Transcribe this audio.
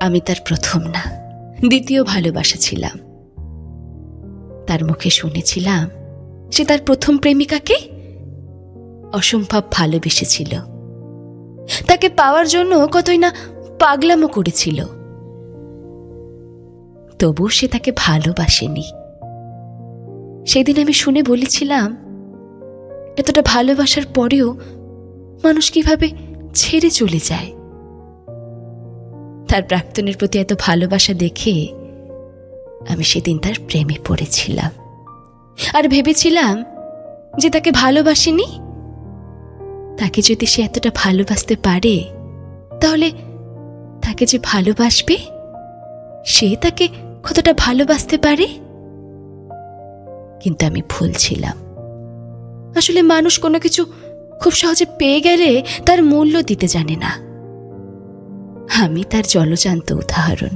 আমি তার প্রথম না, দ্বিতীয় ভালোবাসা ছিলাম। তার মুখে শুনেছিলাম সে তার প্রথম প্রেমিকাকে অসম্ভব ভালোবেসেছিল, তাকে পাওয়ার জন্য কতই না পাগলামো করেছিল। তবু সে তাকে ভালোবাসেনি। সেদিন আমি শুনে বলেছিলাম, এতটা ভালোবাসার পরেও মানুষ কিভাবে ছেড়ে চলে যায়। তার প্রাক্তনের প্রতি এত ভালোবাসা দেখে আমি সেদিন তার প্রেমে পড়েছিলাম, আর ভেবেছিলাম যে তাকে ভালোবাসেনি, তাকে যদি সে এতটা ভালোবাসতে পারে তাহলে তাকে যে ভালোবাসবে সে তাকে কতটা ভালোবাসতে পারে। কিন্তু আমি ভুল ছিলাম। আসলে মানুষ কোনো কিছু খুব সহজে পেয়ে গেলে তার মূল্য দিতে জানে না। আমি তার জলজান্ত উদাহরণ।